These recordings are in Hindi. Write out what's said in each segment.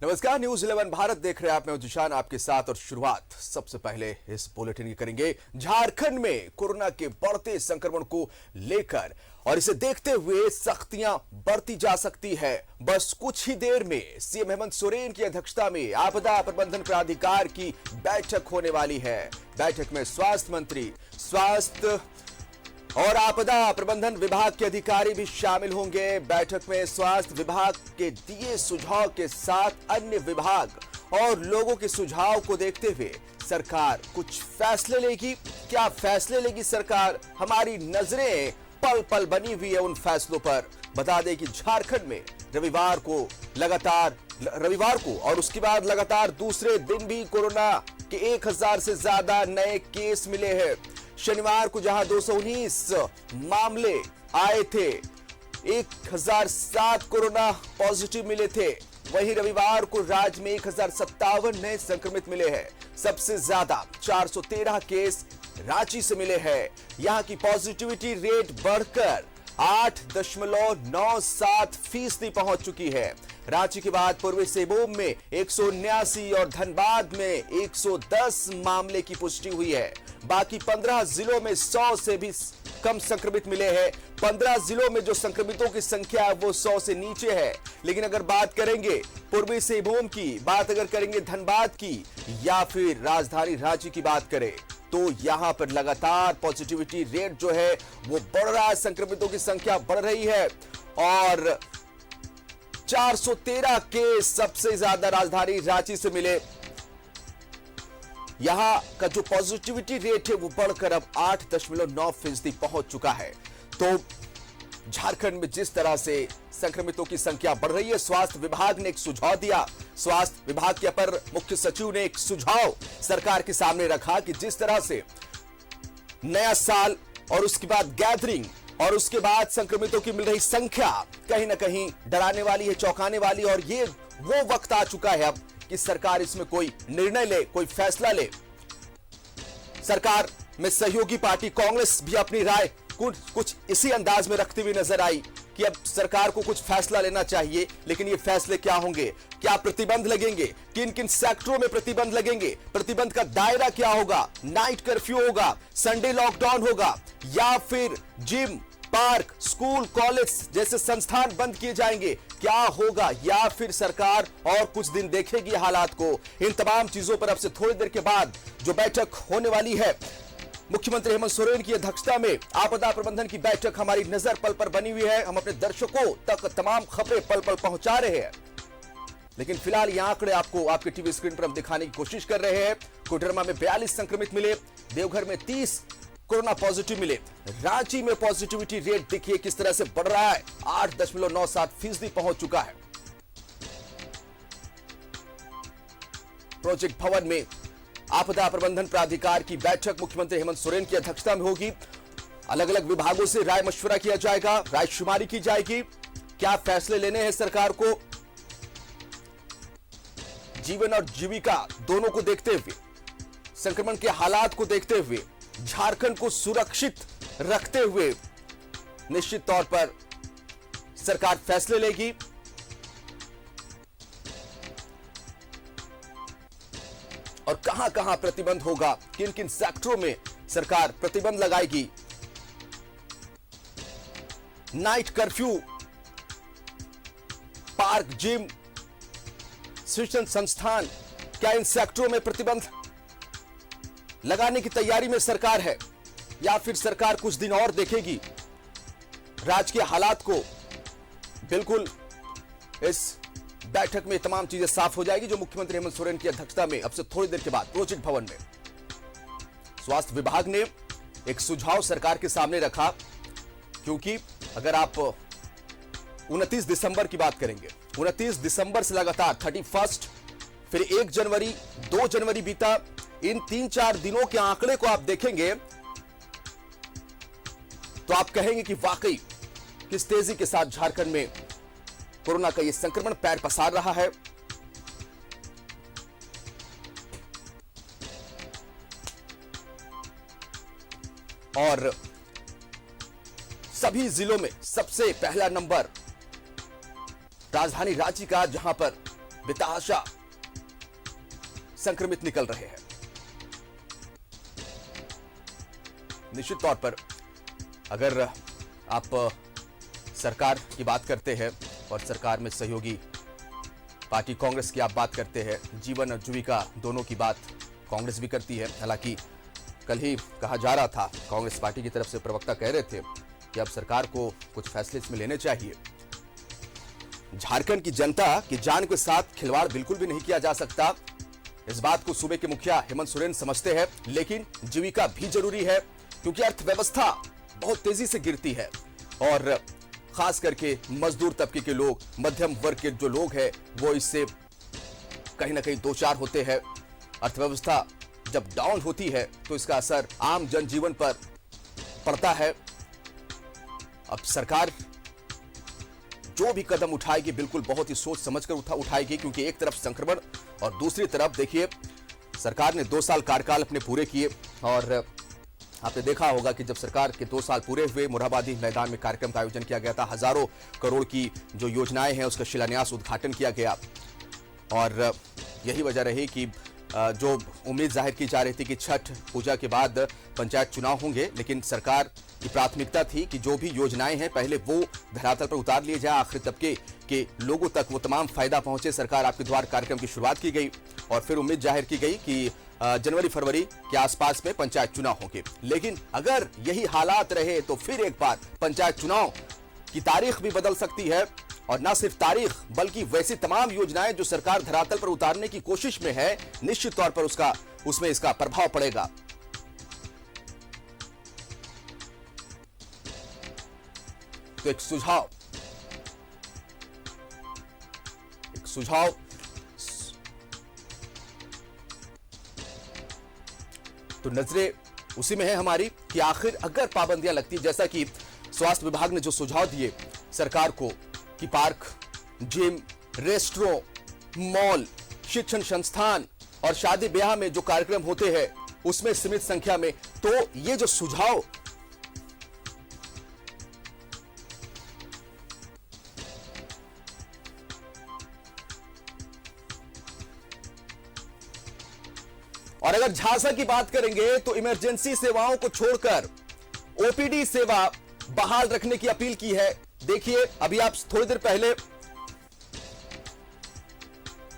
नमस्कार, न्यूज 11 भारत देख रहे हैं आप। मैं जिशान आपके साथ और शुरुआत सबसे पहले इस बुलेटिन की करेंगे झारखंड में कोरोना के बढ़ते संक्रमण को लेकर, और इसे देखते हुए सख्तियां बढ़ती जा सकती है। बस कुछ ही देर में सीएम हेमंत सोरेन की अध्यक्षता में आपदा प्रबंधन प्राधिकार की बैठक होने वाली है। बैठक में स्वास्थ्य मंत्री, स्वास्थ्य और आपदा प्रबंधन विभाग के अधिकारी भी शामिल होंगे। बैठक में स्वास्थ्य विभाग के दिए सुझाव के साथ अन्य विभाग और लोगों के सुझाव को देखते हुए सरकार कुछ फैसले लेगी। क्या फैसले लेगी सरकार? हमारी नजरें पल पल बनी हुई है उन फैसलों पर। बता दें कि झारखंड में रविवार को और उसके बाद लगातार दूसरे दिन भी कोरोना के 1000 से ज्यादा नए केस मिले हैं। शनिवार को जहां 219 मामले आए थे, 1007 कोरोना पॉजिटिव मिले थे, वहीं रविवार को राज्य में 1057 नए संक्रमित मिले हैं। सबसे ज्यादा 413 केस रांची से मिले हैं। यहां की पॉजिटिविटी रेट बढ़कर 8.97% पहुंच चुकी है। रांची के बाद पूर्वी सिंहभूम में 179 और धनबाद में 110 मामले की पुष्टि हुई है। बाकी 15 जिलों में 100 से भी कम संक्रमित मिले हैं। 15 जिलों में जो संक्रमितों की संख्या है वो 100 से नीचे है। लेकिन अगर बात करेंगे पूर्वी सिंहभूम की, बात अगर करेंगे धनबाद की या फिर राजधानी रांची की बात करें, तो यहां पर लगातार पॉजिटिविटी रेट जो है वो बढ़ रहा है, संक्रमितों की संख्या बढ़ रही है और 413 केस सबसे ज्यादा राजधानी रांची से मिले। यहां का जो पॉजिटिविटी रेट है वो बढ़कर अब 8.9% पहुंच चुका है। तो झारखंड में जिस तरह से संक्रमितों की संख्या बढ़ रही है, स्वास्थ्य विभाग ने एक सुझाव दिया। स्वास्थ्य विभाग के अपर मुख्य सचिव ने एक सुझाव सरकार के सामने रखा कि जिस तरह से नया साल और उसके बाद गैदरिंग और उसके बाद संक्रमितों की मिल रही संख्या कहीं ना कहीं डराने वाली है, चौंकाने वाली, और ये वो वक्त आ चुका है अब कि सरकार इसमें कोई निर्णय ले, कोई फैसला ले। सरकार में सहयोगी पार्टी कांग्रेस भी अपनी राय कुछ इसी अंदाज में रखती हुई नजर आई कि अब सरकार को कुछ फैसला लेना चाहिए। लेकिन ये फैसले क्या होंगे? क्या प्रतिबंध लगेंगे? किन किन सेक्टरों में प्रतिबंध लगेंगे? प्रतिबंध का दायरा क्या होगा? नाइट कर्फ्यू होगा, संडे लॉकडाउन होगा, या फिर जिम, पार्क, स्कूल, कॉलेज जैसे संस्थान बंद किए जाएंगे? क्या होगा? या फिर सरकार और कुछ दिन देखेगी हालात को? इन तमाम चीजों पर अब से थोड़ी देर के बाद जो बैठक होने वाली है, मुख्यमंत्री हेमंत सोरेन की अध्यक्षता में आपदा प्रबंधन की बैठक, हमारी नजर पल पर बनी हुई है। हम अपने दर्शकों तक तमाम खबरें पल पल पहुंचा रहे हैं। लेकिन फिलहाल ये आंकड़े आपको आपके टीवी स्क्रीन पर हम दिखाने की कोशिश कर रहे हैं। कोडरमा में 42 संक्रमित मिले, देवघर में 30 कोरोना पॉजिटिव मिले। रांची में पॉजिटिविटी रेट देखिए किस तरह से बढ़ रहा है, 8.97% पहुंच चुका है। प्रोजेक्ट भवन में आपदा प्रबंधन प्राधिकार की बैठक मुख्यमंत्री हेमंत सोरेन की अध्यक्षता में होगी। अलग अलग विभागों से राय मशवरा किया जाएगा, रायशुमारी की जाएगी, क्या फैसले लेने हैं सरकार को। जीवन और जीविका दोनों को देखते हुए, संक्रमण के हालात को देखते हुए, झारखंड को सुरक्षित रखते हुए निश्चित तौर पर सरकार फैसले लेगी। और कहां कहां प्रतिबंध होगा, किन किन सेक्टरों में सरकार प्रतिबंध लगाएगी। नाइट कर्फ्यू, पार्क, जिम, शिक्षण संस्थान, क्या इन सेक्टरों में प्रतिबंध लगाने की तैयारी में सरकार है, या फिर सरकार कुछ दिन और देखेगी? राज्य के हालात को बिल्कुल इस बैठक में तमाम चीजें साफ हो जाएगी, जो मुख्यमंत्री हेमंत सोरेन की अध्यक्षता में अब से थोड़ी देर के बाद प्रोजेक्ट भवन में स्वास्थ्य विभाग ने एक सुझाव सरकार के सामने रखा। क्योंकि अगर आप 29 दिसंबर की बात करेंगे, 29 दिसंबर से लगातार 31, फिर 1 जनवरी, 2 जनवरी बीता, इन 3-4 दिनों के आंकड़े को आप देखेंगे तो आप कहेंगे कि वाकई किस तेजी के साथ झारखंड में कोरोना का यह संक्रमण पैर पसार रहा है। और सभी जिलों में सबसे पहला नंबर राजधानी रांची का, जहां पर बेतहाशा संक्रमित निकल रहे हैं। निश्चित तौर पर अगर आप सरकार की बात करते हैं और सरकार में सहयोगी पार्टी कांग्रेस की आप बात करते हैं, जीवन और जीविका दोनों की बात कांग्रेस भी करती है। हालांकि कल ही कहा जा रहा था, कांग्रेस पार्टी की तरफ से प्रवक्ता कह रहे थे कि अब सरकार को कुछ फैसले इसमें लेने चाहिए। झारखंड की जनता की जान के साथ खिलवाड़ बिल्कुल भी नहीं किया जा सकता, इस बात को सूबे के मुखिया हेमंत सोरेन समझते हैं। लेकिन जीविका भी जरूरी है क्योंकि अर्थव्यवस्था बहुत तेजी से गिरती है और खास करके मजदूर तबके के लोग, मध्यम वर्ग के जो लोग हैं वो इससे कहीं ना कहीं दो चार होते हैं। अर्थव्यवस्था जब डाउन होती है तो इसका असर आम जनजीवन पर पड़ता है। अब सरकार जो भी कदम उठाएगी बिल्कुल बहुत ही सोच समझकर उठाएगी, क्योंकि एक तरफ संक्रमण और दूसरी तरफ देखिए सरकार ने 2 साल कार्यकाल अपने पूरे किए और आपने देखा होगा कि जब सरकार के 2 साल पूरे हुए, मोरहाबादी मैदान में कार्यक्रम का आयोजन किया गया था। हजारों करोड़ की जो योजनाएं हैं उसका शिलान्यास उद्घाटन किया गया और यही वजह रही कि जो उम्मीद जाहिर की जा रही थी कि छठ पूजा के बाद पंचायत चुनाव होंगे, लेकिन सरकार की प्राथमिकता थी कि जो भी योजनाएं हैं पहले वो धरातल पर उतार लिए जाए, आखिरी तबके के लोगों तक वो तमाम फायदा पहुंचे। सरकार आपके द्वार कार्यक्रम की शुरुआत की गई और फिर उम्मीद जाहिर की गई कि जनवरी फरवरी के आसपास में पंचायत चुनाव होंगे। लेकिन अगर यही हालात रहे तो फिर एक बार पंचायत चुनाव की तारीख भी बदल सकती है और न सिर्फ तारीख बल्कि वैसी तमाम योजनाएं जो सरकार धरातल पर उतारने की कोशिश में है, निश्चित तौर पर उसमें इसका प्रभाव पड़ेगा। तो एक सुझाव तो नजरें उसी में है हमारी कि आखिर अगर पाबंदियां लगती, जैसा कि स्वास्थ्य विभाग ने जो सुझाव दिए सरकार को कि पार्क, जिम, रेस्टोरेंट, मॉल, शिक्षण संस्थान और शादी ब्याह में जो कार्यक्रम होते हैं उसमें सीमित संख्या में, तो ये जो सुझाव और अगर झांसा की बात करेंगे तो इमरजेंसी सेवाओं को छोड़कर ओपीडी सेवा बहाल रखने की अपील की है। देखिए अभी आप थोड़ी देर पहले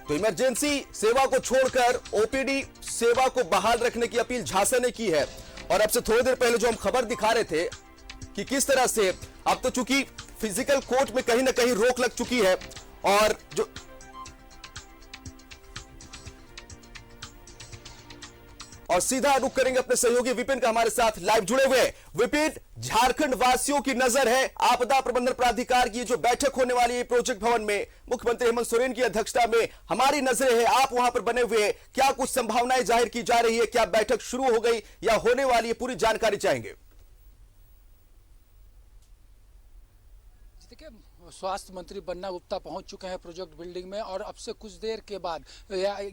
तो इमरजेंसी सेवा को छोड़कर ओपीडी सेवा को बहाल रखने की अपील झांसा ने की है और अब से थोड़ी देर पहले जो हम खबर दिखा रहे थे कि किस तरह से अब तो चूंकि फिजिकल कोर्ट में कहीं ना कहीं रोक लग चुकी है और जो और सीधा रुक करेंगे अपने सहयोगी विपिन का हमारे साथ लाइव जुड़े हुए। विपिन, झारखंड वासियों की नजर है आपदा प्रबंधन प्राधिकार की जो बैठक होने वाली है प्रोजेक्ट भवन में, मुख्यमंत्री हेमंत सोरेन की अध्यक्षता में हमारी नजरें है, आप वहां पर बने हुए, क्या कुछ संभावनाएं जाहिर की जा रही है, क्या बैठक शुरू हो गई या होने वाली है, पूरी जानकारी चाहेंगे। स्वास्थ्य मंत्री बन्ना गुप्ता पहुंच चुके हैं प्रोजेक्ट बिल्डिंग में और अब से कुछ देर के बाद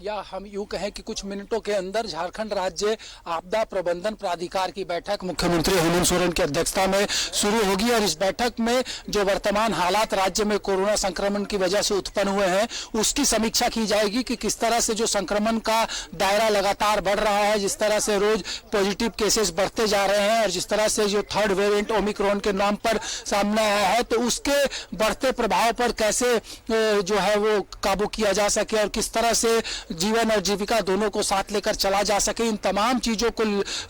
या हम यूं कहें कि कुछ मिनटों के अंदर झारखंड राज्य आपदा प्रबंधन प्राधिकार की बैठक मुख्यमंत्री हेमंत सोरेन की अध्यक्षता में शुरू होगी और इस बैठक में जो वर्तमान हालात राज्य में कोरोना संक्रमण की वजह से उत्पन्न हुए हैं उसकी समीक्षा की जाएगी कि किस तरह से जो संक्रमण का दायरा लगातार बढ़ रहा है, जिस तरह से रोज पॉजिटिव केसेस बढ़ते जा रहे हैं और जिस तरह से जो थर्ड वेरिएंट ओमिक्रॉन के नाम पर सामने आया है, तो उसके बढ़ते प्रभाव पर कैसे जो है वो काबू किया जा सके और किस तरह से जीवन और जीविका दोनों को साथ लेकर चला जा सके, इन तमाम चीजों को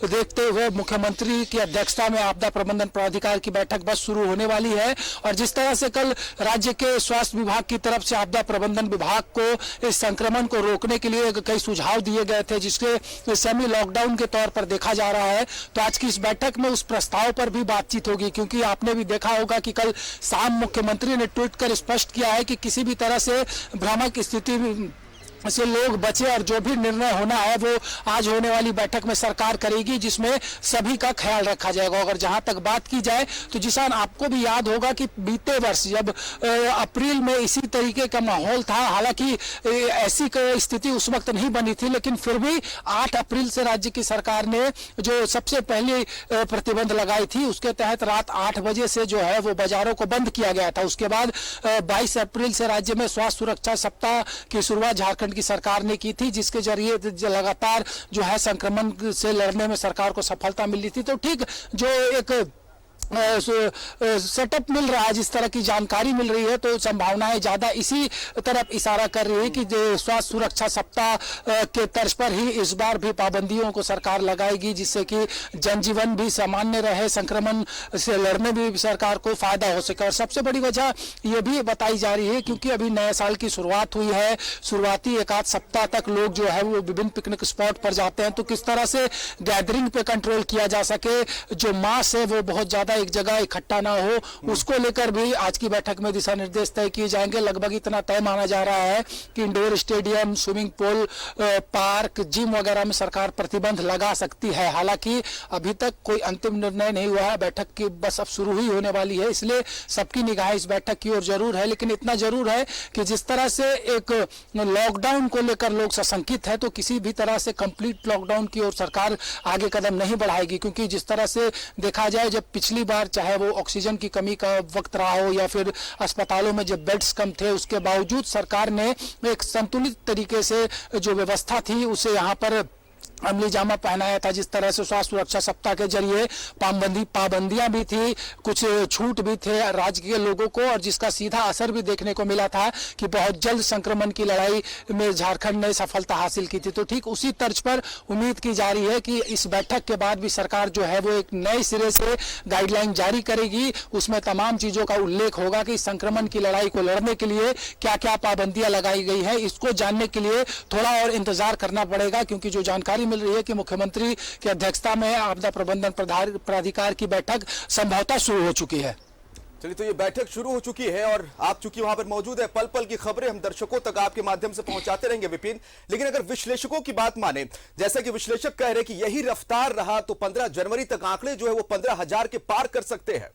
देखते हुए मुख्यमंत्री की अध्यक्षता में आपदा प्रबंधन प्राधिकार की बैठक बस शुरू होने वाली है। और जिस तरह से कल राज्य के स्वास्थ्य विभाग की तरफ से आपदा प्रबंधन विभाग को इस संक्रमण को रोकने के लिए कई सुझाव दिए गए थे जिसके सेमी लॉकडाउन के तौर पर देखा जा रहा है, तो आज की इस बैठक में उस प्रस्ताव पर भी बातचीत होगी। क्योंकि आपने भी देखा होगा कि कल शाम मुख्यमंत्री ने ट्वीट कर स्पष्ट किया है कि किसी भी तरह से भ्रामक स्थिति से लोग बचे और जो भी निर्णय होना है वो आज होने वाली बैठक में सरकार करेगी, जिसमें सभी का ख्याल रखा जाएगा। अगर जहां तक बात की जाए तो जिसान आपको भी याद होगा कि बीते वर्ष जब अप्रैल में इसी तरीके का माहौल था, हालांकि ऐसी स्थिति उस वक्त नहीं बनी थी, लेकिन फिर भी 8 अप्रैल से राज्य की सरकार ने जो सबसे पहले प्रतिबंध लगाई थी उसके तहत रात 8 बजे से जो है वो बाजारों को बंद किया गया था। उसके बाद 22 अप्रैल से राज्य में स्वास्थ्य सुरक्षा सप्ताह की शुरुआत झारखंड की सरकार ने की थी, जिसके जरिए लगातार जो है संक्रमण से लड़ने में सरकार को सफलता मिली थी। तो ठीक जो एक सेटअप मिल रहा है, जिस तरह की जानकारी मिल रही है, तो संभावनाएं ज्यादा इसी तरफ इशारा कर रही है कि स्वास्थ्य सुरक्षा सप्ताह के तर्ज पर ही इस बार भी पाबंदियों को सरकार लगाएगी, जिससे कि जनजीवन भी सामान्य रहे, संक्रमण से लड़ने में भी सरकार को फायदा हो सके। और सबसे बड़ी वजह यह भी बताई जा रही है क्योंकि अभी नए साल की शुरुआत हुई है, शुरुआती एक आध सप्ताह तक लोग जो है वो विभिन्न पिकनिक स्पॉट पर जाते हैं, तो किस तरह से गैदरिंग पे कंट्रोल किया जा सके, जो मास है वो बहुत ज्यादा एक जगह इकट्ठा ना हो, उसको लेकर भी आज की बैठक में दिशा निर्देश तय किए जाएंगे। लगभग इतना तय माना जा रहा है कि indoor stadium, swimming pool, park, gym वगैरह में सरकार प्रतिबंध लगा सकती है। हालांकि अभी तक कोई अंतिम निर्णय नहीं हुआ है, बैठक की बस अब शुरू ही होने वाली है, इसलिए सबकी निगाह इस बैठक की ओर जरूर है। लेकिन इतना जरूर है कि जिस तरह से एक लॉकडाउन को लेकर लोग सशंकित है, तो किसी भी तरह से कंप्लीट लॉकडाउन की ओर सरकार आगे कदम नहीं बढ़ाएगी, क्योंकि जिस तरह से देखा जाए जब पिछली बार चाहे वो ऑक्सीजन की कमी का वक्त रहा हो या फिर अस्पतालों में जब बेड्स कम थे, उसके बावजूद सरकार ने एक संतुलित तरीके से जो व्यवस्था थी उसे यहाँ पर अमली जामा पहनाया था। जिस तरह से स्वास्थ्य सुरक्षा सप्ताह के जरिए पाबंदियां भी थी, कुछ छूट भी थे राज्य के लोगों को, और जिसका सीधा असर भी देखने को मिला था कि बहुत जल्द संक्रमण की लड़ाई में झारखंड ने सफलता हासिल की थी। तो ठीक उसी तर्ज पर उम्मीद की जा रही है कि इस बैठक के बाद भी सरकार जो है वो एक नए सिरे से गाइडलाइन जारी करेगी, उसमें तमाम चीजों का उल्लेख होगा कि संक्रमण की लड़ाई को लड़ने के लिए क्या क्या पाबंदियां लगाई गई है। इसको जानने के लिए थोड़ा और इंतजार करना पड़ेगा, क्योंकि जो जानकारी मिल रही है कि मुख्यमंत्री की अध्यक्षता में आपदा प्रबंधन प्राधिकार की बैठक संभवतः शुरू हो चुकी है। चलिए, तो ये बैठक शुरू हो चुकी है और आप चूंकि वहां पर मौजूद है, पल पल की खबरें हम दर्शकों तक आपके माध्यम से पहुंचाते रहेंगे विपिन। लेकिन अगर विश्लेषकों की बात माने, जैसा कि विश्लेषक कह रहे हैं कि यही रफ्तार रहा तो 15 जनवरी तक आंकड़े जो है वो 15,000 के पार कर सकते हैं।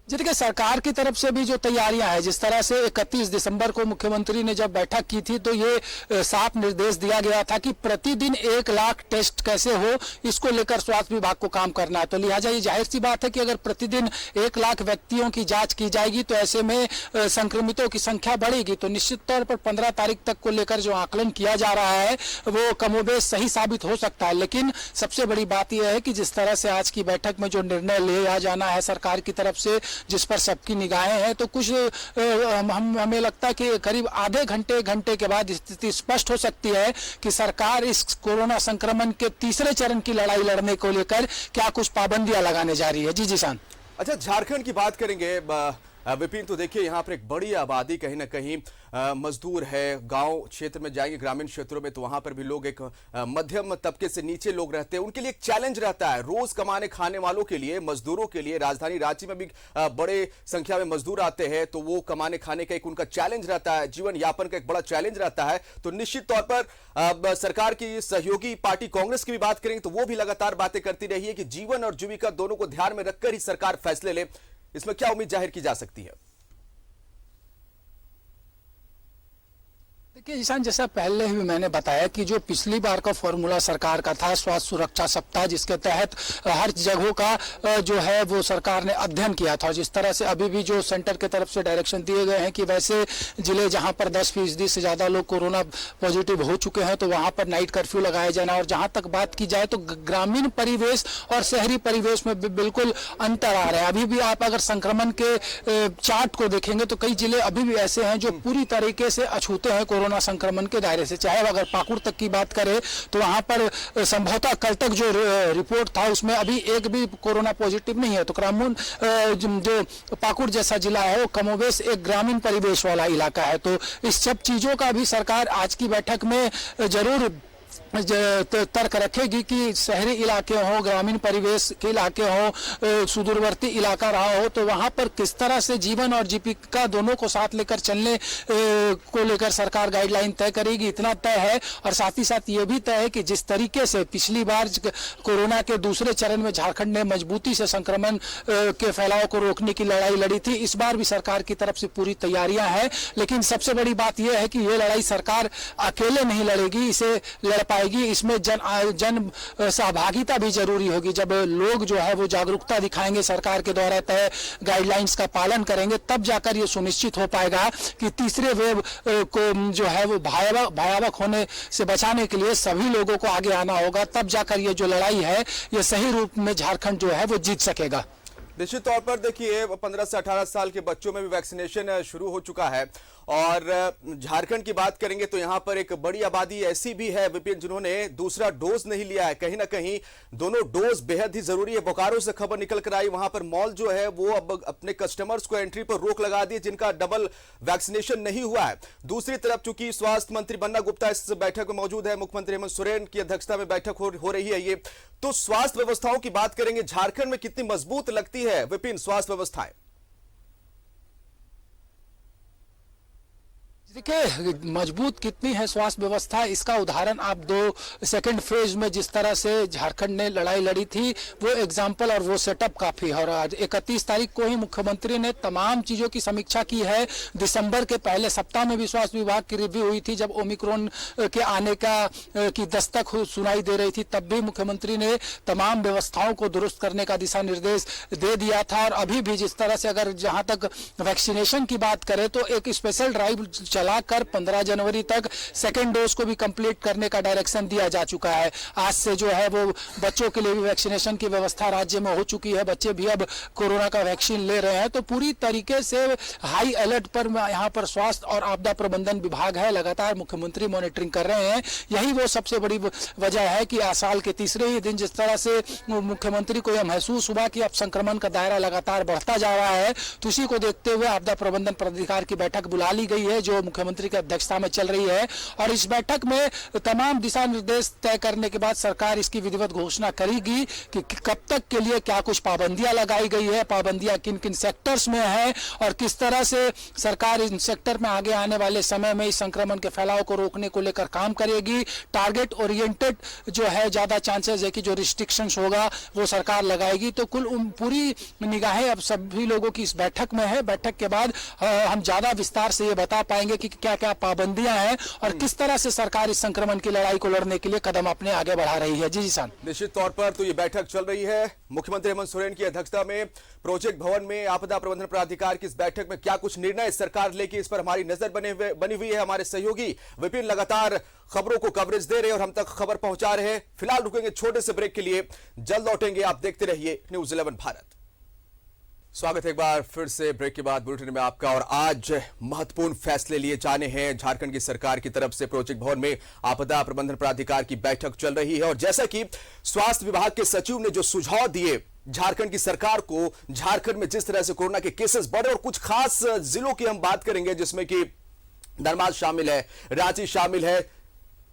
देखिए, सरकार की तरफ से भी जो तैयारियां हैं, जिस तरह से 31 दिसंबर को मुख्यमंत्री ने जब बैठक की थी तो ये साफ निर्देश दिया गया था कि प्रतिदिन 1 लाख टेस्ट कैसे हो, इसको लेकर स्वास्थ्य विभाग को काम करना है। तो लिहाजा ये जाहिर सी बात है कि अगर प्रतिदिन 1 लाख व्यक्तियों की जांच की जाएगी तो ऐसे में संक्रमितों की संख्या बढ़ेगी। तो निश्चित तौर पर 15 तारीख तक को लेकर जो आकलन किया जा रहा है वो कमोबेश सही साबित हो सकता है। लेकिन सबसे बड़ी बात यह है कि जिस तरह से आज की बैठक में जो निर्णय लिया जाना है सरकार की तरफ से, जिस पर सबकी निगाहें हैं, तो कुछ हमें लगता है कि करीब आधे घंटे के बाद स्थिति स्पष्ट हो सकती है कि सरकार इस कोरोना संक्रमण के तीसरे चरण की लड़ाई लड़ने को लेकर क्या कुछ पाबंदियां लगाने जा रही है। जी शान। अच्छा, झारखंड की बात करेंगे विपिन, तो देखिए यहाँ पर एक बड़ी आबादी कहीं ना कहीं मजदूर है। गांव क्षेत्र में जाएंगे, ग्रामीण क्षेत्रों में, तो वहां पर भी लोग एक मध्यम तबके से नीचे लोग रहते हैं, उनके लिए एक चैलेंज रहता है। रोज कमाने खाने वालों के लिए, मजदूरों के लिए, राजधानी रांची में भी बड़े संख्या में मजदूर आते हैं, तो वो कमाने खाने का एक उनका चैलेंज रहता है, जीवन यापन का एक बड़ा चैलेंज रहता है। तो निश्चित तौर पर सरकार की सहयोगी पार्टी कांग्रेस की भी बात करेंगे तो वो भी लगातार बातें करती रही है कि जीवन और जीविका दोनों को ध्यान में रखकर ही सरकार फैसले ले। इसमें क्या उम्मीद जाहिर की जा सकती है? देखिए ईशान, जैसा पहले भी मैंने बताया कि जो पिछली बार का फॉर्मूला सरकार का था स्वास्थ्य सुरक्षा सप्ताह, जिसके तहत हर जगहों का जो है वो सरकार ने अध्ययन किया था। जिस तरह से अभी भी जो सेंटर की तरफ से डायरेक्शन दिए गए हैं कि वैसे जिले जहां पर 10% से ज्यादा लोग कोरोना पॉजिटिव हो चुके हैं तो वहां पर नाइट कर्फ्यू लगाया जाना। और जहां तक बात की जाए तो ग्रामीण परिवेश और शहरी परिवेश में बिल्कुल अंतर आ रहा है। अभी भी आप अगर संक्रमण के चार्ट को देखेंगे तो कई जिले अभी भी ऐसे हैं जो पूरी तरीके से अछूते हैं कोरोना संक्रमण के दायरे से। चाहे अगर पाकुड़ तक की बात करें तो वहां पर संभवतः कल तक जो रिपोर्ट था उसमें अभी एक भी कोरोना पॉजिटिव नहीं है। तो ग्रामीण जो पाकुड़ जैसा जिला है वो कमोबेश एक ग्रामीण परिवेश वाला इलाका है। तो इस सब चीजों का भी सरकार आज की बैठक में जरूर तर्क रखेगी कि शहरी इलाके हो, ग्रामीण परिवेश के इलाके हो, सुदूरवर्ती इलाका रहा हो, तो वहां पर किस तरह से जीवन और जीविका दोनों को साथ लेकर चलने को लेकर सरकार गाइडलाइन तय करेगी, इतना तय है। और साथ ही साथ ये भी तय है कि जिस तरीके से पिछली बार कोरोना के दूसरे चरण में झारखंड ने मजबूती से संक्रमण के फैलाव को रोकने की लड़ाई लड़ी थी, इस बार भी सरकार की तरफ से पूरी तैयारियां हैं। लेकिन सबसे बड़ी बात यह है कि ये लड़ाई सरकार अकेले नहीं लड़ेगी, इसे लड़ पाएगी, इसमें जन सहभागिता भी जरूरी होगी। जब लोग जो है वो जागरूकता दिखाएंगे, सरकार के द्वारा तय गाइडलाइंस का पालन करेंगे, तब जाकर ये सुनिश्चित हो पाएगा कि तीसरे वेव को जो है वो भयावह होने से बचाने के लिए सभी लोगों को आगे आना होगा। तब जाकर ये जो लड़ाई है ये सही रूप में झारखंड जो है वो जीत सकेगा। निश्चित तौर पर देखिए 15 से 18 साल के बच्चों में भी वैक्सीनेशन शुरू हो चुका है। और झारखंड की बात करेंगे तो यहां पर एक बड़ी आबादी ऐसी भी है विपिन जिन्होंने दूसरा डोज नहीं लिया है। कहीं ना कहीं दोनों डोज बेहद ही जरूरी है। बोकारो से खबर निकल कर आई, वहां पर मॉल जो है वो अब अपने कस्टमर्स को एंट्री पर रोक लगा दी जिनका डबल वैक्सीनेशन नहीं हुआ है। दूसरी तरफ चूंकि स्वास्थ्य मंत्री बन्ना गुप्ता इस बैठक में मौजूद है, मुख्यमंत्री हेमंत सोरेन की अध्यक्षता में बैठक हो रही है ये, तो स्वास्थ्य व्यवस्थाओं की बात करेंगे, झारखंड में कितनी मजबूत लगती है विपिन स्वास्थ्य व्यवस्थाएं? देखिए मजबूत कितनी है स्वास्थ्य व्यवस्था, इसका उदाहरण आप 2 सेकंड फेज में जिस तरह से झारखंड ने लड़ाई लड़ी थी वो एग्जाम्पल और वो सेटअप काफी है। और आज 31 तारीख को ही मुख्यमंत्री ने तमाम चीजों की समीक्षा की है। दिसंबर के पहले सप्ताह में भी स्वास्थ्य विभाग की रिव्यू हुई थी, जब ओमिक्रॉन के आने की दस्तक सुनाई दे रही थी, तब भी मुख्यमंत्री ने तमाम व्यवस्थाओं को दुरुस्त करने का दिशा निर्देश दे दिया था। और अभी भी जिस तरह से अगर जहां तक वैक्सीनेशन की बात करें तो एक स्पेशल ड्राइव चलाकर 15 जनवरी तक सेकेंड डोज को भी कंप्लीट करने का डायरेक्शन दिया जा चुका है। आज से जो है वो बच्चों के लिए भी वैक्सीनेशन की व्यवस्था राज्य में हो चुकी है, बच्चे भी अब कोरोना का वैक्सीन ले रहे हैं। तो पूरी तरीके से हाई अलर्ट पर यहाँ पर स्वास्थ्य और आपदा प्रबंधन विभाग है, लगातार मुख्यमंत्री मॉनिटरिंग कर रहे हैं। यही वो सबसे बड़ी वजह है कि साल के तीसरे ही दिन जिस तरह से मुख्यमंत्री को यह महसूस हुआ कि अब संक्रमण का दायरा लगातार बढ़ता जा रहा है, तो इसी को देखते हुए आपदा प्रबंधन प्राधिकार की बैठक बुला ली गई है जो मुख्यमंत्री की अध्यक्षता में चल रही है। और इस बैठक में तमाम दिशा निर्देश तय करने के बाद सरकार इसकी विधिवत घोषणा करेगी कि कब तक के लिए क्या कुछ पाबंदियां लगाई गई है, पाबंदियां किन किन सेक्टर्स में है और किस तरह से सरकार इन सेक्टर में आगे आने वाले समय में इस संक्रमण के फैलाव को रोकने को लेकर काम करेगी। टारगेट ओरिएंटेड जो है ज्यादा चांसेस है कि जो रिस्ट्रिक्शंस होगा वो सरकार लगाएगी। तो कुल पूरी निगाहें अब सभी लोगों की इस बैठक में है। बैठक के बाद हम ज्यादा विस्तार से ये बता पाएंगे कि क्या क्या पाबंदियां हैं और किस तरह से सरकार इस संक्रमण की लड़ाई को लड़ने के लिए कदम अपने आगे बढ़ा रही है। जी सान, निश्चित तौर पर तो ये बैठक चल रही है मुख्यमंत्री हेमंत सोरेन की अध्यक्षता में प्रोजेक्ट भवन में आपदा प्रबंधन प्राधिकार की इस बैठक में क्या कुछ निर्णय सरकार लेगी इस पर हमारी नजर बनी हुई है। हमारे सहयोगी विपिन लगातार खबरों को कवरेज दे रहे हैं और हम तक खबर पहुंचा रहे हैं। फिलहाल रुकेंगे छोटे से ब्रेक के लिए, जल्द लौटेंगे। आप देखते रहिए न्यूज़ 11 भारत। स्वागत है एक बार फिर से ब्रेक के बाद बुलेटिन में आपका। और आज महत्वपूर्ण फैसले लिए जाने हैं। झारखंड की सरकार की तरफ से प्रोजेक्ट भवन में आपदा प्रबंधन प्राधिकार की बैठक चल रही है और जैसा कि स्वास्थ्य विभाग के सचिव ने जो सुझाव दिए झारखंड की सरकार को, झारखंड में जिस तरह से कोरोना के केसेस बढ़े और कुछ खास जिलों की हम बात करेंगे जिसमें कि धनबाद शामिल है, रांची शामिल है,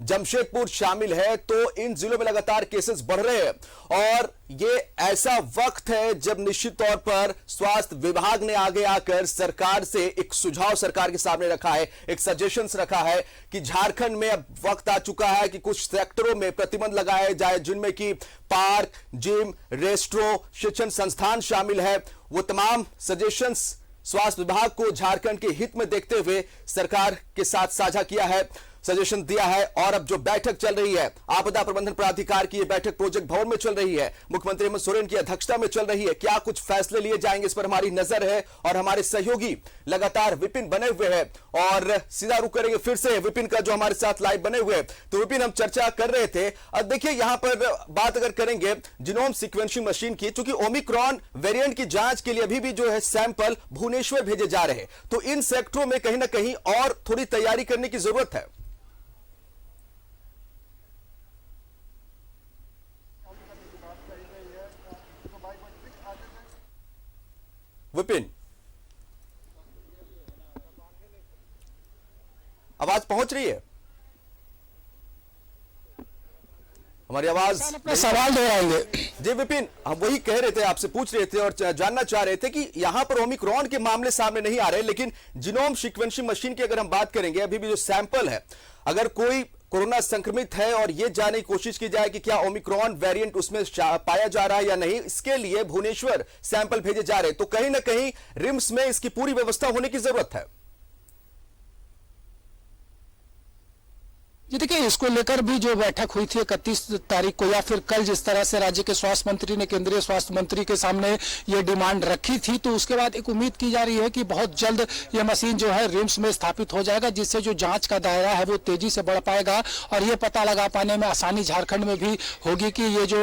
जमशेदपुर शामिल है, तो इन जिलों में लगातार केसेस बढ़ रहे हैं और ये ऐसा वक्त है जब निश्चित तौर पर स्वास्थ्य विभाग ने आगे आकर सरकार से एक सुझाव सरकार के सामने रखा है, एक सजेशंस रखा है कि झारखंड में अब वक्त आ चुका है कि कुछ सेक्टरों में प्रतिबंध लगाए जाए जिनमें कि पार्क, जिम, रेस्टोरेंट, शिक्षण संस्थान शामिल है। वो तमाम सजेशंस स्वास्थ्य विभाग को झारखंड के हित में देखते हुए सरकार के साथ साझा किया है, सजेशन दिया है। और अब जो बैठक चल रही है आपदा प्रबंधन प्राधिकार की, ये बैठक प्रोजेक्ट भवन में चल रही है, मुख्यमंत्री हेमंत सोरेन की अध्यक्षता में चल रही है। क्या कुछ फैसले लिए जाएंगे इस पर हमारी नजर है और हमारे सहयोगी लगातार विपिन बने हुए हैं और सीधा रुक करेंगे फिर से विपिन का जो हमारे साथ लाइव बने हुए हैं। तो विपिन, हम चर्चा कर रहे थे, अब देखिए यहां पर बात अगर करेंगे जीनोम सीक्वेंसिंग मशीन की, चूंकि ओमिक्रॉन वेरिएंट की जांच के लिए अभी भी जो है सैंपल भुवनेश्वर भेजे जा रहे हैं, तो इन सेक्टरों में कहीं ना कहीं और थोड़ी तैयारी करने की जरूरत है। विपिन, आवाज पहुंच रही है? हमारी आवाज अपना सवाल दोहराएंगे। जी विपिन, हम वही कह रहे थे, आपसे पूछ रहे थे और जानना चाह रहे थे कि यहां पर ओमिक्रॉन के मामले सामने नहीं आ रहे, लेकिन जीनोम सीक्वेंसिंग मशीन की अगर हम बात करेंगे, अभी भी जो सैंपल है, अगर कोई कोरोना संक्रमित है और यह जानने की कोशिश की जाए कि क्या ओमिक्रॉन वेरिएंट उसमें पाया जा रहा है या नहीं, इसके लिए भुवनेश्वर सैंपल भेजे जा रहे हैं, तो कहीं ना कहीं रिम्स में इसकी पूरी व्यवस्था होने की जरूरत है। जी देखिए, इसको लेकर भी जो बैठक हुई थी 31 तारीख को या फिर कल, जिस तरह से राज्य के स्वास्थ्य मंत्री ने केंद्रीय स्वास्थ्य मंत्री के सामने ये डिमांड रखी थी, तो उसके बाद एक उम्मीद की जा रही है कि बहुत जल्द ये मशीन जो है रिम्स में स्थापित हो जाएगा, जिससे जो जांच का दायरा है वो तेजी से बढ़ पाएगा और ये पता लगा पाने में आसानी झारखंड में भी होगी कि ये जो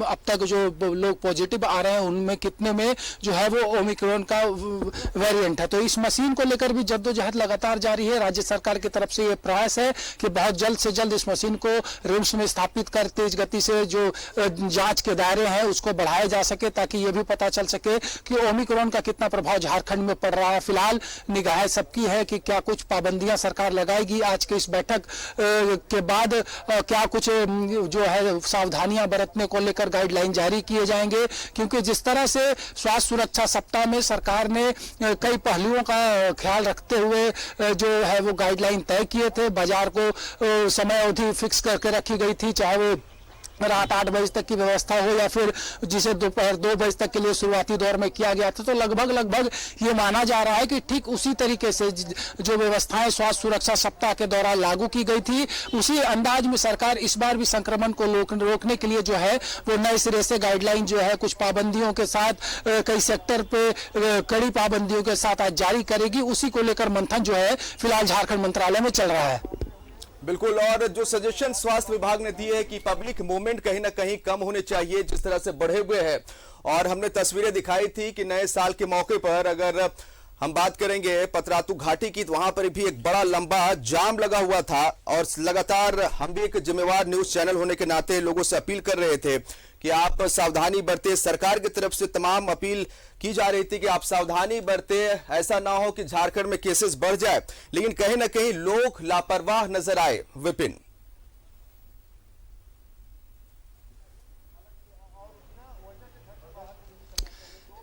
अब तक जो लोग पॉजिटिव आ रहे हैं उनमें कितने में जो है वो ओमिक्रॉन का वेरिएंट है। तो इस मशीन को लेकर भी जद्दोजहद लगातार जारी है। राज्य सरकार की तरफ से ये प्रयास है कि बहुत जल्द से जल्द इस मशीन को रिम्स में स्थापित कर तेज गति से जो जांच के दायरे हैं उसको बढ़ाया जा सके, ताकि ये भी पता चल सके कि ओमिक्रॉन का कितना प्रभाव झारखंड में पड़ रहा है। फिलहाल निगाहें सबकी है कि क्या कुछ पाबंदियां सरकार लगाएगी आज के इस बैठक के बाद, क्या कुछ जो है सावधानियां बरतने को लेकर गाइडलाइन जारी किए जाएंगे, क्योंकि जिस तरह से स्वास्थ्य सुरक्षा सप्ताह में सरकार ने कई पहलुओं का ख्याल रखते हुए जो है वो गाइडलाइन तय किए थे, बाजार को समय अवधि फिक्स करके रखी गई थी, चाहे वो रात 8 बजे तक की व्यवस्था हो या फिर जिसे दोपहर 2 बजे तक के लिए शुरुआती दौर में किया गया था, तो लगभग ये माना जा रहा है कि ठीक उसी तरीके से जो व्यवस्थाएं स्वास्थ्य सुरक्षा सप्ताह के दौरान लागू की गई थी, उसी अंदाज में सरकार इस बार भी संक्रमण को रोकने के लिए जो है वो नए सिरे से गाइडलाइन जो है कुछ पाबंदियों के साथ कई सेक्टर पे कड़ी पाबंदियों के साथ आज जारी करेगी। उसी को लेकर मंथन जो है फिलहाल झारखंड मंत्रालय में चल रहा है। बिल्कुल, और जो सजेशन स्वास्थ्य विभाग ने दिए है कि पब्लिक मूवमेंट कहीं ना कहीं कम होने चाहिए, जिस तरह से बढ़े हुए हैं, और हमने तस्वीरें दिखाई थी कि नए साल के मौके पर अगर हम बात करेंगे पतरातू घाटी की, तो वहां पर भी एक बड़ा लंबा जाम लगा हुआ था और लगातार हम भी एक जिम्मेवार न्यूज चैनल होने के नाते लोगों से अपील कर रहे थे कि आप सावधानी बरते। सरकार की तरफ से तमाम अपील की जा रही थी कि आप सावधानी बरते, ऐसा ना हो कि झारखंड में केसेस बढ़ जाए, लेकिन कहीं ना कहीं लोग लापरवाह नजर आए। विपिन,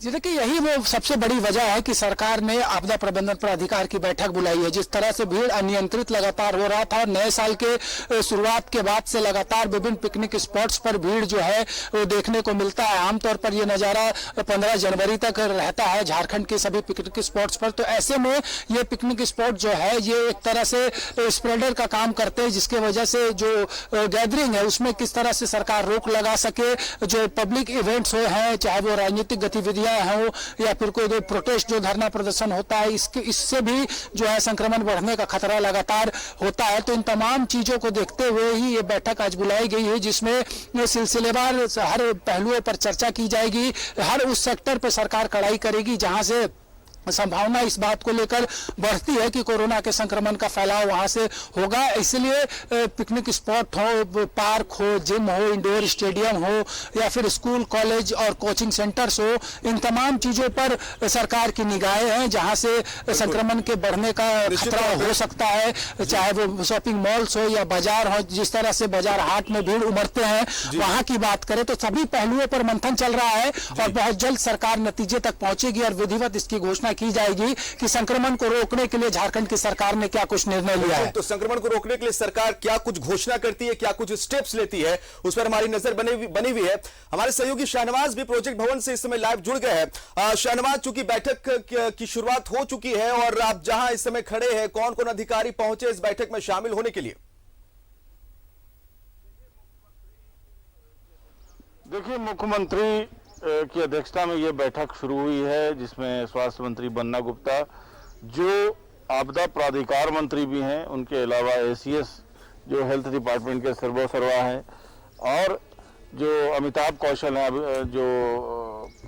जी देखिए, यही वो सबसे बड़ी वजह है कि सरकार ने आपदा प्रबंधन प्राधिकार की बैठक बुलाई है। जिस तरह से भीड़ अनियंत्रित लगातार हो रहा था, नए साल के शुरुआत के बाद से लगातार विभिन्न पिकनिक स्पॉट्स पर भीड़ जो है वो देखने को मिलता है। आमतौर पर ये नज़ारा 15 जनवरी तक रहता है झारखंड के सभी पिकनिक स्पॉट्स पर। तो ऐसे में ये पिकनिक स्पॉट जो है ये एक तरह से स्प्रेडर का काम करते हैं, जिसके वजह से जो गैदरिंग है उसमें किस तरह से सरकार रोक लगा सके। जो पब्लिक इवेंट्स हैं, चाहे वो राजनीतिक गतिविधियां हो या फिर कोई प्रोटेस्ट जो धरना प्रदर्शन होता है, इससे भी जो है संक्रमण बढ़ने का खतरा लगातार होता है। तो इन तमाम चीजों को देखते हुए ही ये बैठक आज बुलाई गई है, जिसमें ये सिलसिलेवार हर पहलुओं पर चर्चा की जाएगी। हर उस सेक्टर पर सरकार कड़ाई करेगी जहां से संभावना इस बात को लेकर बढ़ती है कि कोरोना के संक्रमण का फैलाव वहां से होगा। इसलिए पिकनिक स्पॉट हो, पार्क हो, जिम हो, इंडोर स्टेडियम हो या फिर स्कूल, कॉलेज और कोचिंग सेंटर्स हो, इन तमाम चीजों पर सरकार की निगाहें हैं, जहां से संक्रमण के बढ़ने का खतरा हो सकता है। चाहे वो शॉपिंग मॉल्स हो या बाजार हो, जिस तरह से बाजार हाट में भीड़ उमड़ते हैं, वहां की बात करें तो सभी पहलुओं पर मंथन चल रहा है और बहुत जल्द सरकार नतीजे तक पहुंचेगी और विधिवत इसकी घोषणा की जाएगी कि संक्रमण को रोकने के लिए झारखंड की सरकार ने क्या कुछ निर्णय लिया है। तो संक्रमण को रोकने के लिए सरकार क्या कुछ घोषणा करती है, क्या कुछ स्टेप्स लेती है, उस पर हमारी नजर बनी हुई है। हमारे सहयोगी शाहनवाज भी प्रोजेक्ट भवन से इस समय लाइव जुड़ गए हैं। शाहनवाज, चूंकि बैठक की शुरुआत हो चुकी है और आप जहां इस समय खड़े हैं, कौन कौन अधिकारी पहुंचे इस बैठक में शामिल होने के लिए? देखिए, मुख्यमंत्री की अध्यक्षता में ये बैठक शुरू हुई है, जिसमें स्वास्थ्य मंत्री बन्ना गुप्ता, जो आपदा प्राधिकार मंत्री भी हैं, उनके अलावा एसीएस जो हेल्थ डिपार्टमेंट के सर्वसर्वा हैं, और जो अमिताभ कौशल हैं, जो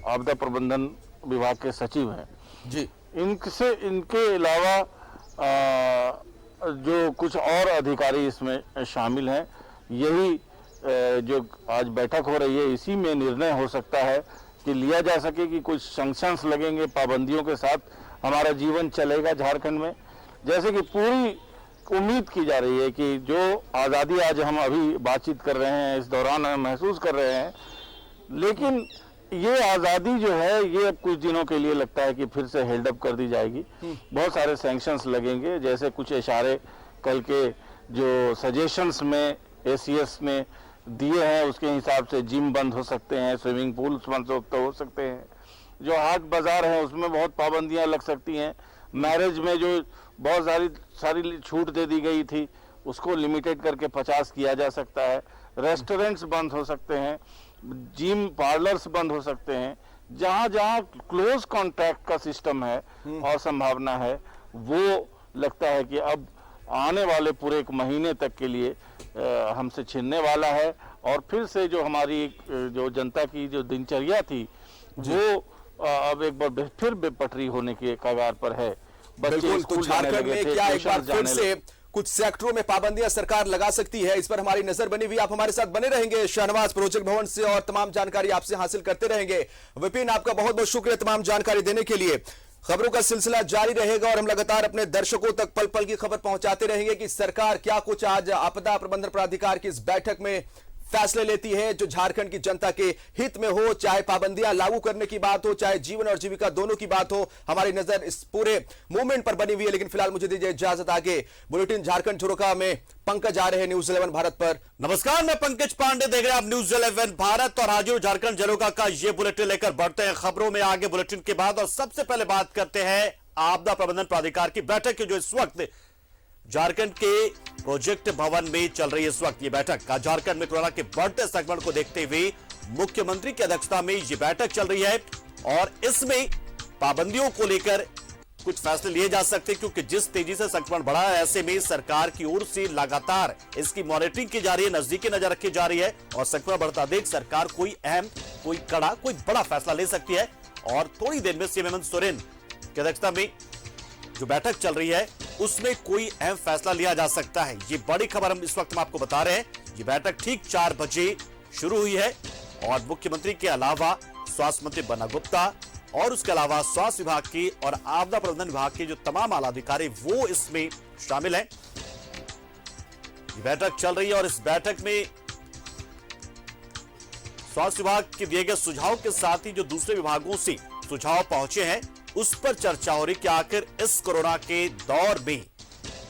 आपदा प्रबंधन विभाग के सचिव हैं जी, इनके अलावा जो कुछ और अधिकारी इसमें शामिल हैं। यही जो आज बैठक हो रही है, इसी में निर्णय हो सकता है कि लिया जा सके कि कुछ सैंक्शंस लगेंगे, पाबंदियों के साथ हमारा जीवन चलेगा झारखंड में। जैसे कि पूरी उम्मीद की जा रही है कि जो आज़ादी आज हम अभी बातचीत कर रहे हैं, इस दौरान हम महसूस कर रहे हैं, लेकिन ये आज़ादी जो है ये अब कुछ दिनों के लिए लगता है कि फिर से हेल्ड अप कर दी जाएगी। बहुत सारे सैंक्शंस लगेंगे, जैसे कुछ इशारे कल के जो सजेशंस में एसीएस ने दिए हैं उसके हिसाब से जिम बंद हो सकते हैं, स्विमिंग पूल्स बंद हो सकते हैं, जो हाट बाजार है उसमें बहुत पाबंदियां लग सकती हैं, मैरिज में जो बहुत सारी छूट दे दी गई थी उसको लिमिटेड करके 50 किया जा सकता है, रेस्टोरेंट्स बंद हो सकते हैं, जिम पार्लर्स बंद हो सकते हैं। जहां जहां क्लोज कॉन्टैक्ट का सिस्टम है और संभावना है, वो लगता है कि अब आने वाले पूरे एक महीने तक के लिए हमसे छिनने वाला है, और फिर से जो हमारी जो जनता की जो दिनचर्या थी वो अब एक बार फिर बेपटरी होने के कगार पर है। बिल्कुल, तो झारखंड में क्या एक बार फिर से कुछ सेक्टरों में पाबंदियां सरकार लगा सकती है, इस पर हमारी नजर बनी हुई। आप हमारे साथ बने रहेंगे शहनवाज प्रोजेक्ट भवन से और तमाम जानकारी आपसे हासिल करते रहेंगे। विपिन, आपका बहुत बहुत शुक्रिया तमाम जानकारी देने के लिए। खबरों का सिलसिला जारी रहेगा और हम लगातार अपने दर्शकों तक पल पल की खबर पहुंचाते रहेंगे कि सरकार क्या कुछ आज आपदा प्रबंधन प्राधिकार की इस बैठक में फैसले लेती है जो झारखंड की जनता के हित में हो, चाहे पाबंदियां लागू करने की बात हो, चाहे जीवन और जीविका दोनों की बात हो। हमारी नजर इस पूरे मूवमेंट पर बनी हुई है, लेकिन फिलहाल मुझे दीजिए इजाजत। आगे बुलेटिन झारखंड झरोखा में पंकज आ रहे हैं न्यूज 11 भारत पर। नमस्कार, मैं पंकज पांडे, देख रहे हैं आप न्यूज 11 भारत और हाजिर झारखंड झरोखा का ये बुलेटिन लेकर बढ़ते हैं खबरों में आगे बुलेटिन के बाद। और सबसे पहले बात करते हैं आपदा प्रबंधन प्राधिकार की बैठक की, जो इस वक्त झारखंड के प्रोजेक्ट भवन में चल रही है। इस वक्त ये बैठक का झारखंड में कोरोना के बढ़ते संक्रमण को देखते हुए मुख्यमंत्री की अध्यक्षता में ये बैठक चल रही है और इसमें पाबंदियों को लेकर कुछ फैसले लिए जा सकते हैं, क्योंकि जिस तेजी से संक्रमण बढ़ा है ऐसे में सरकार की ओर से लगातार इसकी मॉनिटरिंग की जा रही है, नजदीकी नजर रखी जा रही है और संक्रमण बढ़ता देख सरकार कोई अहम, कोई कड़ा, कोई बड़ा फैसला ले सकती है। और थोड़ी देर में सीएम हेमंत सोरेन की अध्यक्षता में जो बैठक चल रही है उसमें कोई अहम फैसला लिया जा सकता है। ये बड़ी खबर हम इस वक्त में आपको बता रहे हैं। ये बैठक ठीक 4 बजे शुरू हुई है और मुख्यमंत्री के अलावा स्वास्थ्य मंत्री बन्ना गुप्ता और उसके अलावा स्वास्थ्य विभाग की और आपदा प्रबंधन विभाग के जो तमाम आला अधिकारी वो इसमें शामिल हैं। ये बैठक चल रही है और इस बैठक में स्वास्थ्य विभाग के दिए गए सुझाव के साथ ही जो दूसरे विभागों से सुझाव पहुंचे हैं उस पर चर्चा हो रही कि आखिर इस कोरोना के दौर में,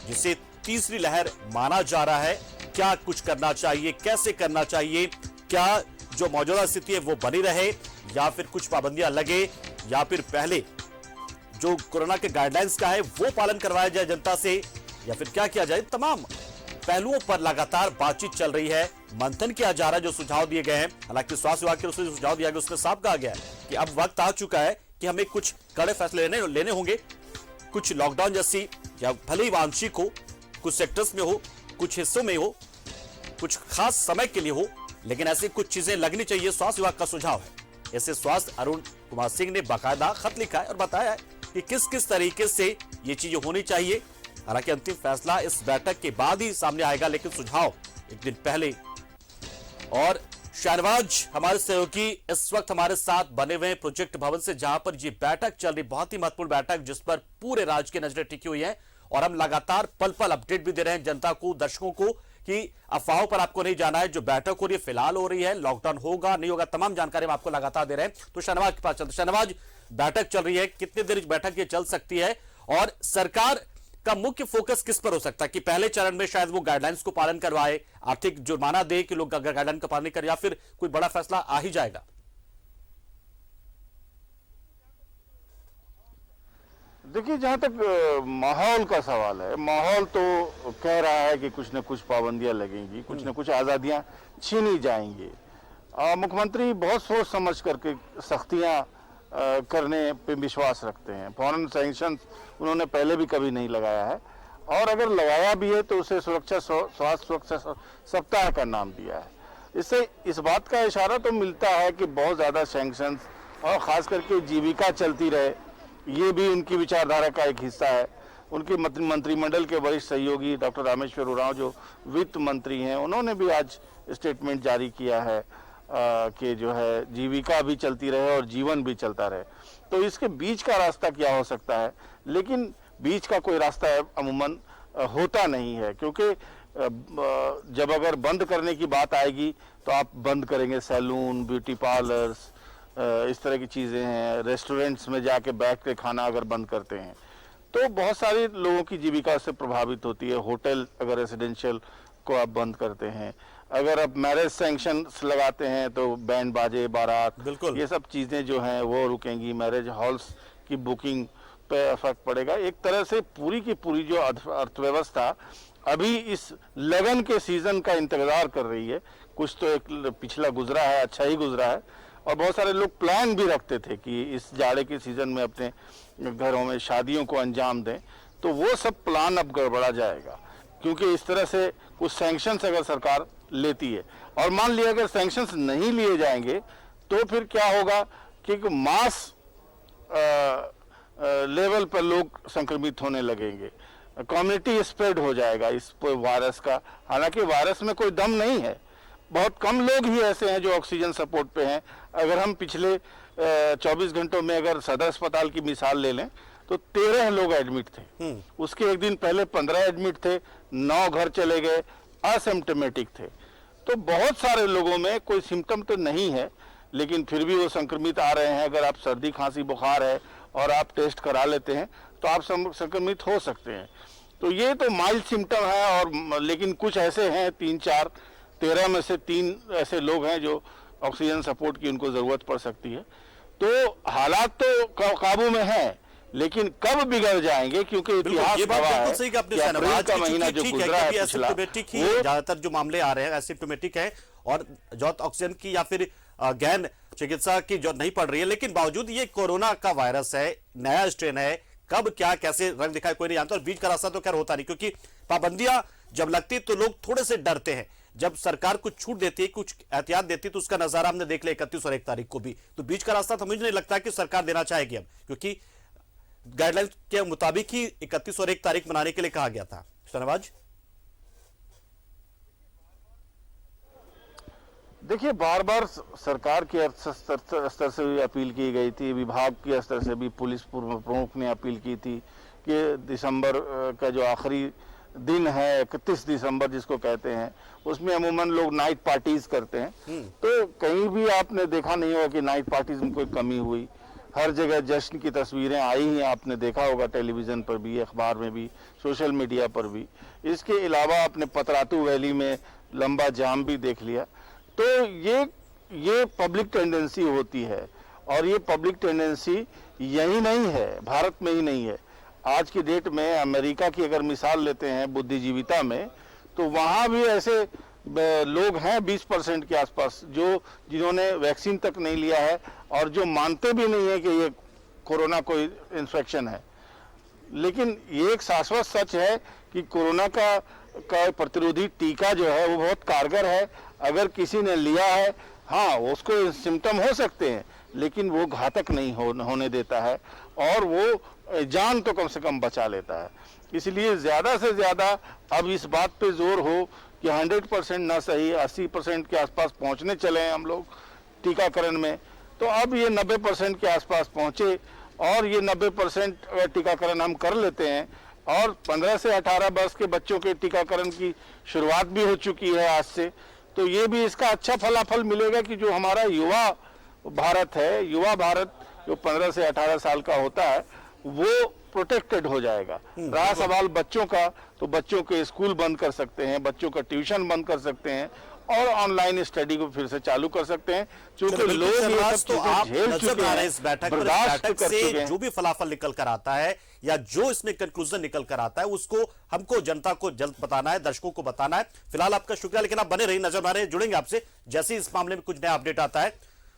जिसे तीसरी लहर माना जा रहा है, क्या कुछ करना चाहिए, कैसे करना चाहिए, क्या जो मौजूदा स्थिति है वो बनी रहे या फिर कुछ पाबंदियां लगे या फिर पहले जो कोरोना के गाइडलाइंस का है वो पालन करवाया जाए जनता से या फिर क्या किया जाए। तमाम पहलुओं पर लगातार बातचीत चल रही है, मंथन किया जा रहा है। जो सुझाव दिए गए हैं, हालांकि स्वास्थ्य विभाग की ओर से जो सुझाव दिया गया उसमें साफ कहा गया है कि अब वक्त आ चुका है कि हमें कुछ कड़े फैसले लेने होंगे। कुछ लॉकडाउन जैसी या भले ही वांछिक हो, कुछ सेक्टर्स में हो, कुछ हिस्सों में हो, कुछ खास समय के लिए हो, लेकिन ऐसी कुछ चीजें लगनी चाहिए। स्वास्थ्य विभाग का सुझाव है। ऐसे स्वास्थ्य अरुण कुमार सिंह ने बाकायदा खत लिखा है और बताया है कि किस किस तरीके से ये चीजें होनी चाहिए। हालांकि अंतिम फैसला इस बैठक के बाद ही सामने आएगा, लेकिन सुझाव एक दिन पहले। और शहनवाज हमारे सहयोगी इस वक्त हमारे साथ बने हुए प्रोजेक्ट भवन से, जहां पर ये बैठक चल रही, बहुत ही महत्वपूर्ण बैठक जिस पर पूरे राज्य की नजरें टिकी हुई है और हम लगातार पल पल अपडेट भी दे रहे हैं जनता को, दर्शकों को, कि अफवाहों पर आपको नहीं जाना है। जो बैठक हो रही है फिलहाल हो रही है, लॉकडाउन होगा नहीं होगा तमाम जानकारी हम आपको लगातार दे रहे हैं। तो शहनवाज के पास चलते। शहनवाज, बैठक चल रही है, कितनी देर बैठक ये चल सकती है और सरकार का मुख्य फोकस किस पर हो सकता है कि पहले चरण में शायद वो गाइडलाइंस को पालन करवाए, आर्थिक जुर्माना दे कि लोग अगर गाइडलाइन का पालन नहीं कर, या फिर कोई बड़ा फैसला आ ही जाएगा? देखिए, जहां तक माहौल का सवाल है, माहौल तो कह रहा है कि कुछ न कुछ पाबंदियां लगेंगी, कुछ न कुछ आजादियां छीनी जाएंगी। मुख्यमंत्री बहुत सोच समझ करके सख्तियां करने पे विश्वास रखते हैं। फॉरेन सैंक्शन उन्होंने पहले भी कभी नहीं लगाया है और अगर लगाया भी है तो उसे स्वास्थ्य सुरक्षा सप्ताह का नाम दिया है। इससे इस बात का इशारा तो मिलता है कि बहुत ज़्यादा सैंक्शन और ख़ास करके जीविका चलती रहे, ये भी उनकी विचारधारा का एक हिस्सा है। उनके मंत्रिमंडल के वरिष्ठ सहयोगी डॉक्टर रामेश्वर उरांव जो वित्त मंत्री हैं, उन्होंने भी आज स्टेटमेंट जारी किया है कि जो है जीविका भी चलती रहे और जीवन भी चलता रहे। तो इसके बीच का रास्ता क्या हो सकता है, लेकिन बीच का कोई रास्ता अमूमन होता नहीं है, क्योंकि जब अगर बंद करने की बात आएगी तो आप बंद करेंगे सैलून, ब्यूटी पार्लर्स, इस तरह की चीज़ें हैं, रेस्टोरेंट्स में जाके बैठ के खाना अगर बंद करते हैं तो बहुत सारे लोगों की जीविका से प्रभावित होती है। होटल अगर रेसिडेंशियल को आप बंद करते हैं, अगर आप मैरिज सैंक्शंस लगाते हैं तो बैंड बाजे, बारात, बिल्कुल, ये सब चीज़ें जो हैं वो रुकेंगी, मैरिज हॉल्स की बुकिंग पे फर्क पड़ेगा। एक तरह से पूरी की पूरी जो अर्थव्यवस्था अभी इस लगन के सीजन का इंतजार कर रही है। कुछ तो एक पिछला गुजरा है, अच्छा ही गुजरा है, और बहुत सारे लोग प्लान भी रखते थे कि इस जाड़े के सीजन में अपने घरों में शादियों को अंजाम दें, तो वो सब प्लान अब गड़बड़ा जाएगा, क्योंकि इस तरह से कुछ सैंक्शंस अगर सरकार लेती है, और मान लिया अगर सैंक्शंस नहीं लिए जाएंगे तो फिर क्या होगा कि मास लेवल पर लोग संक्रमित होने लगेंगे, कम्युनिटी स्प्रेड हो जाएगा इस वायरस का। हालांकि वायरस में कोई दम नहीं है, बहुत कम लोग ही ऐसे हैं जो ऑक्सीजन सपोर्ट पे हैं। अगर हम पिछले 24 घंटों में अगर सदर अस्पताल की मिसाल ले लें तो 13 लोग एडमिट थे, उसके एक दिन पहले 15 एडमिट थे, 9 घर चले गए, असिम्टोमेटिक थे। तो बहुत सारे लोगों में कोई सिम्टम तो नहीं है, लेकिन फिर भी वो संक्रमित आ रहे हैं। अगर आप सर्दी खांसी बुखार है और आप टेस्ट करा लेते हैं तो आप संक्रमित हो सकते हैं। तो ये तो माइल्ड सिम्टम है, और लेकिन कुछ ऐसे हैं 3-4, 13 में से 3 ऐसे लोग हैं जो ऑक्सीजन सपोर्ट की उनको ज़रूरत पड़ सकती है। तो हालात तो काबू में है, लेकिन कब बिगड़ जाएंगे, क्योंकि इतिहास ये बात गवाह बिल्कुल है सही कि आपने कि अप्रैल का महीना जो ठीक गुजरा है है कि पिछला, एसिम्प्टोमेटिक ही वो ज्यादातर जो मामले आ रहे हैं एसिम्प्टोमेटिक है, और जरूरत ऑक्सीजन की या फिर गहन चिकित्सा की जरूरत नहीं पड़ रही है। लेकिन बावजूद ये कोरोना का वायरस है, नया स्ट्रेन है, कब क्या कैसे रंग दिखाए कोई नहीं जानता, और बीच का रास्ता तो खैर होता नहीं, क्योंकि पाबंदियां जब लगती तो लोग थोड़े से डरते हैं। जब सरकार कुछ छूट देती है, कुछ एहतियात देती है, तो उसका नजारा हमने देख लिया 31 और 1 तारीख को भी। तो बीच का रास्ता तो मुझे नहीं लगता कि सरकार देना चाहेगी अब, क्योंकि गाइडलाइन के मुताबिक ही 31 और 1 तारीख मनाने के लिए कहा गया था। शहनवाज, देखिए, बार बार सरकार के स्तर से भी अपील की गई थी, विभाग के स्तर से भी पुलिस प्रमुख ने अपील की थी कि दिसंबर का जो आखिरी दिन है, 31 दिसंबर जिसको कहते हैं, उसमें अमूमन लोग नाइट पार्टीज करते हैं। तो कहीं भी आपने देखा नहीं होगा कि नाइट पार्टीज में कोई कमी हुई। हर जगह जश्न की तस्वीरें आई ही आपने देखा होगा, टेलीविजन पर भी, अखबार में भी, सोशल मीडिया पर भी। इसके अलावा आपने पतरातू वैली में लंबा जाम भी देख लिया। तो ये पब्लिक टेंडेंसी होती है, और ये पब्लिक टेंडेंसी यही नहीं है, भारत में ही नहीं है। आज की डेट में अमेरिका की अगर मिसाल लेते हैं बुद्धिजीविता में, तो वहाँ भी ऐसे लोग हैं 20% के आसपास जिन्होंने वैक्सीन तक नहीं लिया है, और जो मानते भी नहीं है कि ये कोरोना कोई इन्फेक्शन है। लेकिन ये एक शाश्वत सच है कि कोरोना का प्रतिरोधी टीका जो है वो बहुत कारगर है। अगर किसी ने लिया है, हाँ, उसको सिम्टम हो सकते हैं, लेकिन वो घातक नहीं होने देता है, और वो जान तो कम से कम बचा लेता है। इसलिए ज़्यादा से ज़्यादा अब इस बात पे जोर हो कि 100% ना सही 80% के आसपास पहुंचने चले हैं हम लोग टीकाकरण में। तो अब ये 90% के आसपास पहुंचे, और ये 90% अगर टीकाकरण हम कर लेते हैं, और 15 से 18 वर्ष के बच्चों के टीकाकरण की शुरुआत भी हो चुकी है आज से, तो ये भी इसका अच्छा फलाफल मिलेगा कि जो हमारा युवा भारत है, युवा भारत जो 15 से 18 साल का होता है, वो प्रोटेक्टेड हो जाएगा। रहा सवाल बच्चों का, तो बच्चों के स्कूल बंद कर सकते हैं, बच्चों का ट्यूशन बंद कर सकते हैं, और ऑनलाइन स्टडी को फिर से चालू कर सकते हैं, क्योंकि लोग ये सब तो आप झेल नजर चुके आ रहे हैं, हैं इस बैठक पर, बर्दाश्त बैठक कर से चुके हैं। जो भी फलाफल निकल कर आता है या जो इसमें कंक्लूजन निकल कर आता है, उसको हमको जनता को जल्द बताना है, दर्शकों को बताना है। फिलहाल आपका शुक्रिया, लेकिन आप बने रहिए, नजर आ रहे, जुड़ेंगे आपसे जैसे इस मामले में कुछ नया अपडेट आता है।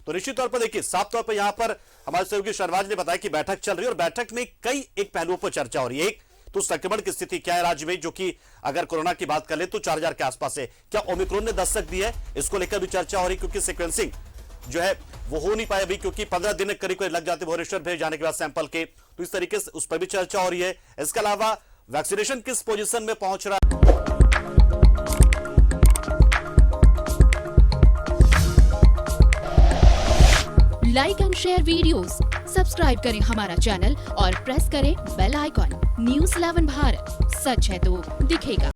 तो निश्चित तौर पर देखिए, साफ तौर पर यहां पर हमारे सहयोगी शहनवाज ने बताया कि बैठक चल रही है, और बैठक में कई एक पहलुओं पर चर्चा हो रही है। एक तो संक्रमण की स्थिति क्या है राज्य में, जो कि अगर कोरोना की बात कर ले तो 4000 के आसपास है। क्या ओमिक्रॉन ने दस्तक दी है, इसको लेकर भी चर्चा हो रही, क्योंकि सीक्वेंसिंग जो है वो हो नहीं पाया अभी, क्योंकि 15 दिन करीब लग जाते भुवनेश्वर भेज जाने के बाद सैंपल के। तो इस तरीके से उस पर भी चर्चा हो रही है। इसके अलावा वैक्सीनेशन किस पोजीशन में पहुंच रहा है, like and share videos, subscribe करें हमारा चैनल और प्रेस करें बेल आइकॉन। न्यूज़ 11 भारत, सच है तो दिखेगा।